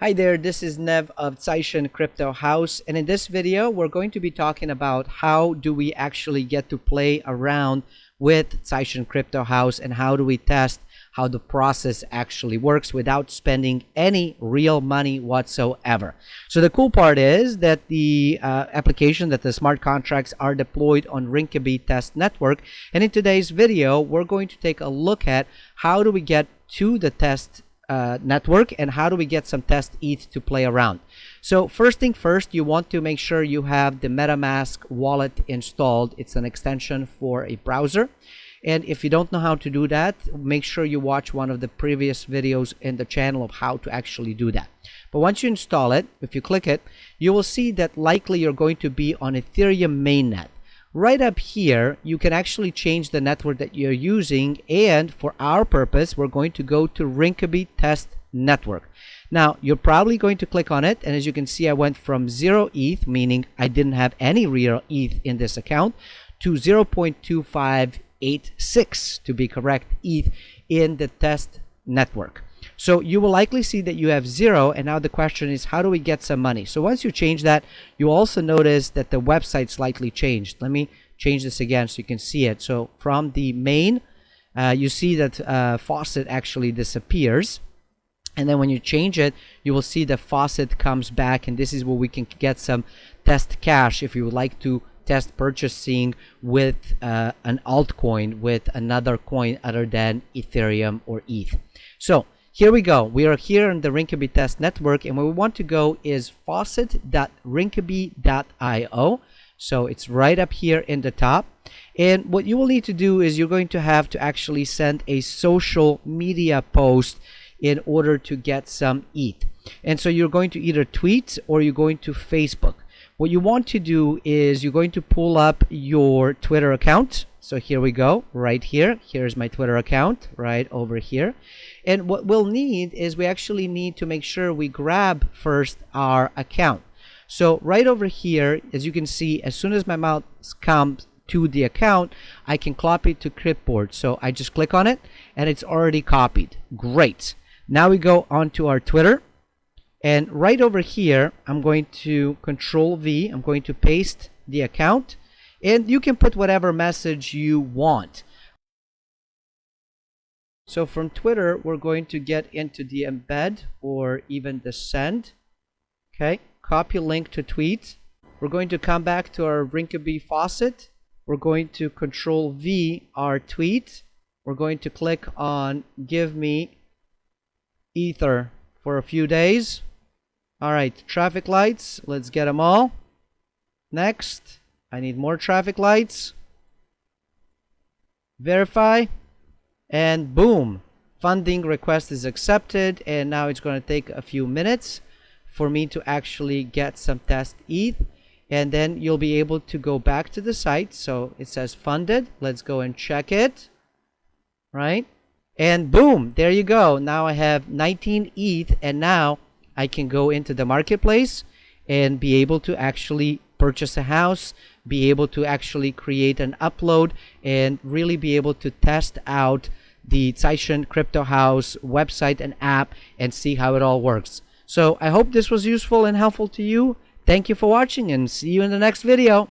Hi there, this is Nev of Tsaishen Crypto House, and in this video we're going to be talking about how do we actually get to play around with Tsaishen Crypto House and how do we test how the process actually works without spending any real money whatsoever. So the cool part is that the application, that the smart contracts are deployed on Rinkeby test network, and in today's video we're going to take a look at how do we get to the test network and how do we get some test ETH to play around. So first thing first, you want to make sure you have the Metamask wallet installed. It's an extension for a browser, and if you don't know how to do that, make sure you watch one of the previous videos in the channel of how to actually do that. But once you install it, if you click it, you will see that likely you're going to be on Ethereum mainnet. Right up here, you can actually change the network that you're using, and for our purpose, we're going to go to Rinkeby Test Network. Now, you're probably going to click on it, and as you can see, I went from 0 ETH, meaning I didn't have any real ETH in this account, to 0.2586, to be correct, ETH in the test network. So you will likely see that you have 0, and now the question is, how do we get some money? So once you change that, you also notice that the website slightly changed. Let me change this again so you can see it. So from the main, you see that faucet actually disappears, and then when you change it, you will see the faucet comes back, and this is where we can get some test cash if you would like to test purchasing with an altcoin, with another coin other than Ethereum or ETH. So here we go. We are here in the Rinkeby test network, and where we want to go is faucet.rinkeby.io. So it's right up here in the top. And what you will need to do is you're going to have to actually send a social media post in order to get some ETH. And so you're going to either tweet or you're going to Facebook. What you want to do is you're going to pull up your Twitter account. So here we go, right here. Here's my Twitter account right over here. And what we'll need is we actually need to make sure we grab first our account. So right over here, as you can see, as soon as my mouse comes to the account, I can copy it to clipboard. So I just click on it and it's already copied. Great. Now we go onto our Twitter. And right over here, I'm going to Control V. I'm going to paste the account. And you can put whatever message you want. So from Twitter, we're going to get into the embed or even the send. Okay, copy link to tweet. We're going to come back to our Rinkeby faucet. We're going to Control V our tweet. We're going to click on give me Ether for a few days. All right, traffic lights, let's get them all. Next, I need more traffic lights. Verify. And boom, funding request is accepted, and now it's going to take a few minutes for me to actually get some test ETH, and then you'll be able to go back to the site. So it says funded. Let's go and check it, right? And boom, there you go. Now I have 19 ETH, and now I can go into the marketplace and be able to actually purchase a house, be able to actually create an upload, and really be able to test out the Tsaishen Crypto House website and app and see how it all works. So I hope this was useful and helpful to you. Thank you for watching, and see you in the next video.